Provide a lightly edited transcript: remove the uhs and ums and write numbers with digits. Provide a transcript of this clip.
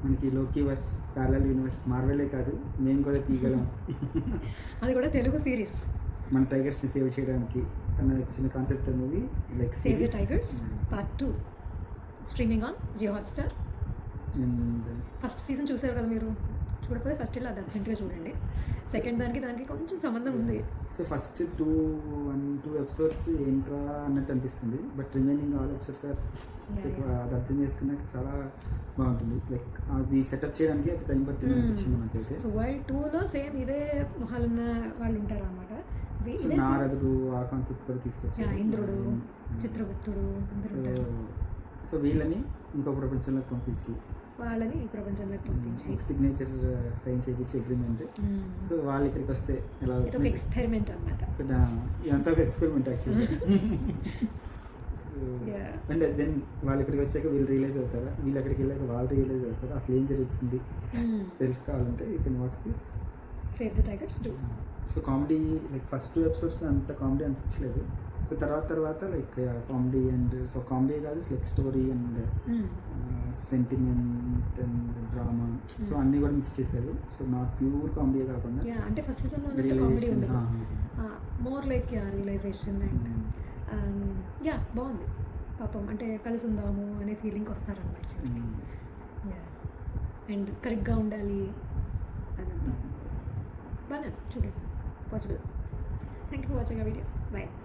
మనకి లోకి verse parallel universe మార్వెలే కాదు మేము కూడా తీయగలం. అది కూడా తెలుగు సిరీస్ మన టైగర్స్ని సేవ్ చేయడానికి అన్న చిన్న concept movie like save the tigers part 2 streaming on Jio Hotstar. And first season చూసారు కదా మీరు, చూడకపోతే ఫస్ట్ ఇలా అర్జెంట్గా చూడండి. సెకండ్ దానికి కొంచెం సంబంధం ఉంది. సో ఫస్ట్ 2 ఎపిసోడ్స్ ఏంట్రా అన్నట్టు అనిపిస్తుంది, but remaining all episodes are అది అర్థం చేసుకున్నాక చాలా బాగుంటుంది. లైక్ అది సెటప్ చేయడానికి అయితే టైం పట్టింది అనిపించింది నాకైతే. సో వరల్డ్ 2లో సేమ్ ఇదే మొహాలున్న వాళ్ళు ఉంటారు అన్నమాట. సో నారదుడు ఆ కాన్సెప్ట్ కూడా తీసుకొచ్చారు, ఇంద్రుడు, చిత్రగుప్తుడు. సో వీళ్ళని ఇంకో ప్రపంచంలోకి పంపించి వాళ్ళని ఈ ప్రపంచంలోకి పంపించి సిగ్నేచర్ సైన్ చేయించి అగ్రిమెంట్. సో వాళ్ళు ఇక్కడికి వస్తే ఎలా ఒక ఎక్స్పెరిమెంట్ అన్నమాట. సో ఇదంతా ఒక ఎక్స్పెరిమెంట్ యాక్చువల్లీ. అండ్ దెన్ వాళ్ళు ఇక్కడికి వచ్చాక వీళ్ళు రియలైజ్ అవుతారా, వీళ్ళు అక్కడికి వెళ్ళాక వాళ్ళు రియలైజ్ అవుతారా, అసలు ఏం జరుగుతుంది తెలుసుకోవాలంటే you can watch this save the tigers 2. So comedy like first 2 episodes అంత కామెడీ అనిపించలేదు. సో తర్వాత like comedy and so comedy కాదు like story and sentiment and drama, so అన్నీ కూడా మిక్స్ చేశారు. సో నాట్ ప్యూర్ కామెడీ కాకుండా అంటే first సీజన్లో కామెడీ ఉంది, మోర్ లైక్ రియలైజేషన్ అండ్ బాగుంది. పాపం అంటే కలిసి ఉందాము అనే ఫీలింగ్ వస్తారన్నమాట. అండ్ కరెక్ట్గా ఉండాలి అని బాగా చూడండి. Watchable. Thank you for watching ఆ వీడియో. బాయ్.